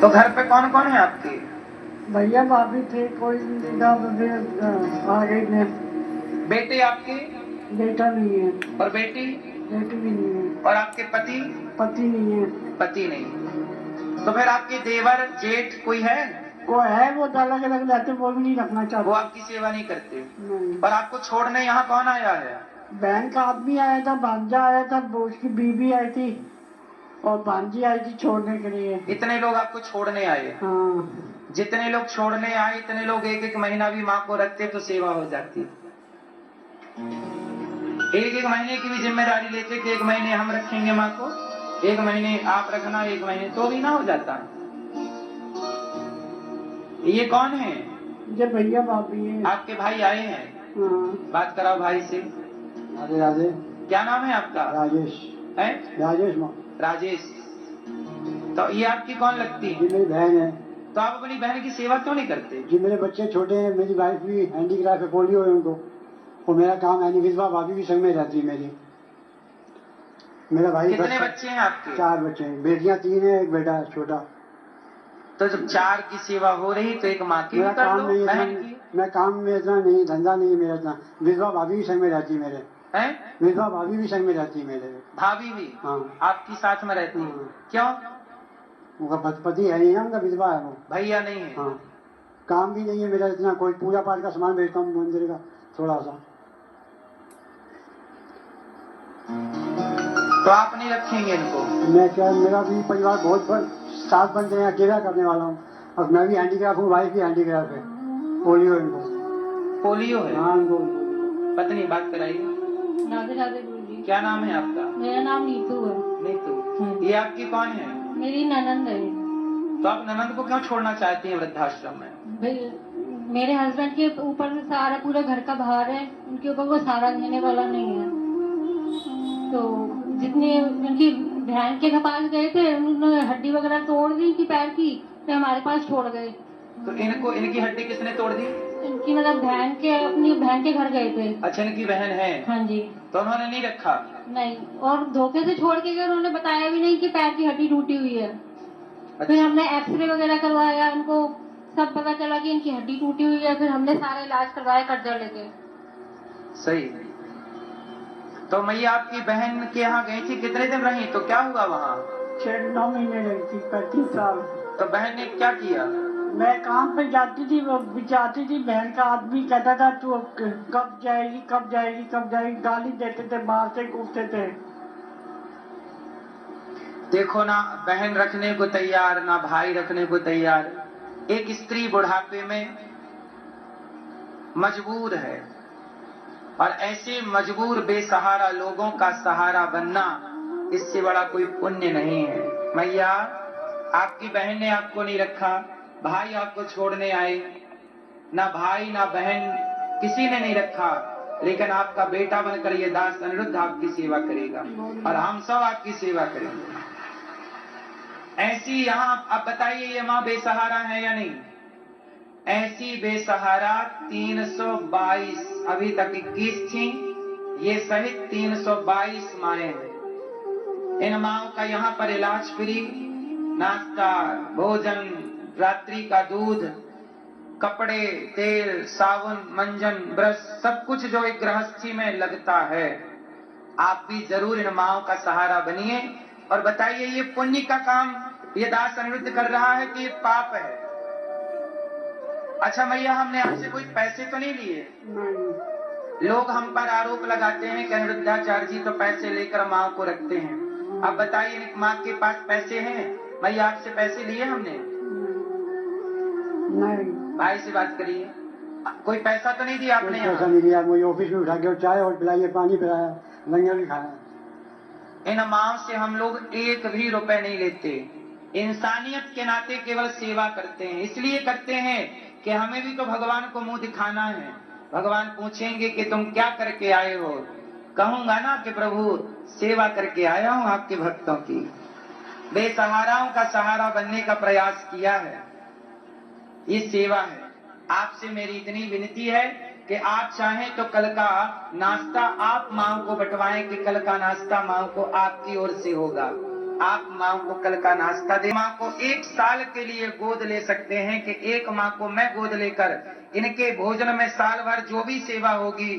तो घर पे कौन कौन है आपके? भैया भाभी थे, कोई आ गई ने। बेटे आपके? बेटा नहीं है। और बेटी? बेटी भी नहीं है। और आपके पति? पति नहीं है। पति नहीं। तो फिर आपके देवर जेठ कोई है? वो है, वो अलग अलग रहते, वो भी नहीं रखना चाहते। वो आपकी सेवा नहीं करते? नहीं। और आपको छोड़ने यहाँ कौन आया है? बहन का आदमी आया था, भांजा आया था, उसकी बीवी आई थी और भांजी आई थी छोड़ने के लिए। इतने लोग आपको छोड़ने आए? हाँ। जितने लोग छोड़ने आए इतने लोग एक एक महीना भी माँ को रखते तो सेवा हो जाती। एक एक महीने की भी जिम्मेदारी लेते कि एक महीने हम रखेंगे माँ को, एक महीने आप रखना, एक महीने तो भी ना हो जाता। ये कौन है? ये भैया भाभी है। आपके भाई आए हैं? हाँ। बात कराओ भाई से। राधे राधे। क्या नाम है आपका? राजेश। है? राजेश माँ। राजेश। तो ये आपकी कौन लगती है? ये मेरी बहन है। तो आप अपनी बहन की सेवा क्यों नहीं करते? जी मेरे बच्चे छोटे हैं, मेरी वाइफ भी हैंडीक्राफ्ट है, पोलियो है उनको, और मेरा काम है नहीं। विधवा भाभी भी संग में रहती है मेरी। मेरा भाई कितने बच्चे हैं आपके? 4 बच्चे हैं, बेटियां 3 हैं, एक बेटा छोटा। तो जब 4 की सेवा हो रही तो एक माँ की भी मेरा कर काम लो, नहीं बहन इतना, की। मैं काम में इतना नहीं, धंधा नहीं है मेरा इतना। विधवा भाभी भी संग में रहती है मेरे। है? विधवा भाभी भी संग में रहती है मेरे। भाभी भी? हाँ। आपकी साथ में रहती है? हाँ। क्यों? उनका पति है नहीं ना, उनका विधवा है वो। भैया नहीं है? हाँ। काम भी नहीं है मेरा इतना, कोई पूजा पाठ का सामान बेचता हूँ मंदिर का थोड़ा सा। तो आप नहीं रखेंगे इनको? मैं क्या, मेरा भी परिवार बहुत साथ बन गए, अकेला करने वाला हूँ। और मैं भी हैंडीक्राफ्ट हूँ, वाइफ भी हैंडीक्राफ्ट है, पोलियो है इनको। पोलियो है? हाँ उनको। पत्नी बात कराइए। राधे राधे गुरु जी। क्या नाम है आपका? मेरा नाम नीतू है। नीतू। ये आपकी कौन है? मेरी ननंद है। तो आप ननंद को क्यों छोड़ना चाहती हैं वृद्धाश्रम में? भाई मेरे हस्बैंड के ऊपर में सारा पूरा घर का भार है, उनके ऊपर वो सारा देने वाला नहीं है। तो जितने उनकी बहन के पास गए थे, उन्होंने हड्डी वगैरह तोड़ दी इनकी पैर की, तो हमारे पास छोड़ गए। तो इनको, इनकी हड्डी किसने तोड़ दी? इनकी मतलब बहन के, अपनी बहन के घर गए थे। अच्छा, इनकी बहन है? हाँ जी। तो उन्होंने नहीं रखा? नहीं, और धोखे से छोड़ के गए, उन्होंने बताया भी नहीं कि पैर की हड्डी टूटी हुई है। अच्छा। फिर हमने एक्सरे वगैरह करवाया, उनको सब पता चला कि इनकी हड्डी टूटी हुई है। फिर हमने सारा इलाज करवाया कर्जा लेके। सही। तो मैया आपकी बहन के यहाँ गई थी, कितने दिन रही, तो क्या हुआ वहाँ? 6-9 महीने रही थी, 35 साल। तो बहन ने क्या किया? मैं काम पे जाती थी, वो जाती थी, बहन का आदमी कहता था तू कब जाएगी कब जाएगी कब जाएगी, गाली देते थे, मारते कूटते थे। देखो ना, बहन रखने को तैयार ना भाई रखने को तैयार। एक स्त्री बुढ़ापे में मजबूर है, और ऐसे मजबूर बेसहारा लोगों का सहारा बनना, इससे बड़ा कोई पुण्य नहीं है। मैया आपकी बहन ने आपको नहीं रखा, भाई आपको छोड़ने आए, ना भाई ना बहन किसी ने नहीं रखा, लेकिन आपका बेटा बनकर ये दास अनिरुद्ध आपकी सेवा करेगा और हम सब आपकी सेवा करेंगे। ऐसी यहाँ अब बताइए, ये माँ बेसहारा है या नहीं? ऐसी बेसहारा 322, अभी तक 21 थी, ये सहित 322 माएं हैं। इन माओं का यहाँ पर इलाज फ्री, नाश्ता, भोजन, रात्रि का दूध, कपड़े, तेल, साबुन, मंजन, ब्रश, सब कुछ जो एक गृहस्थी में लगता है। आप भी जरूर इन माओं का सहारा बनिए और बताइए, ये पुण्य का काम ये दास अनिरुद्ध कर रहा है कि ये पाप है? अच्छा मैया, हमने आपसे कोई पैसे तो नहीं लिए? लोग हम पर आरोप लगाते हैं कि अनिरुद्धाचार्य जी तो पैसे लेकर माँ को रखते हैं। अब बताइए, माँ के पास पैसे हैं? मैया आपसे पैसे लिए हमने? नहीं। भाई से बात करिए, कोई पैसा तो नहीं दिया आपने? पैसा नहीं दिया, मुझे ऑफिस में उठा के चाय और पिलाइए, पानी पिलाया, लंगर भी खाया। इन माँ से हम लोग एक भी रुपए नहीं लेते, इंसानियत के नाते केवल सेवा करते हैं। इसलिए करते हैं कि हमें भी तो भगवान को मुंह दिखाना है। भगवान पूछेंगे कि तुम क्या करके आए हो, कहूंगा ना कि प्रभु सेवा करके आया हूं आपके भक्तों की। बेसहाराओं का सहारा बनने का प्रयास किया है, ये सेवा है। आपसे मेरी इतनी विनती है कि आप चाहें तो कल का नाश्ता आप माओ को बंटवाएं कि कल का नाश्ता माओ को आपकी ओर से होगा। आप माँ को कल का नाश्ता दे। माँ को 1 साल के लिए गोद ले सकते हैं कि एक माँ को मैं गोद लेकर इनके भोजन में साल भर जो भी सेवा होगी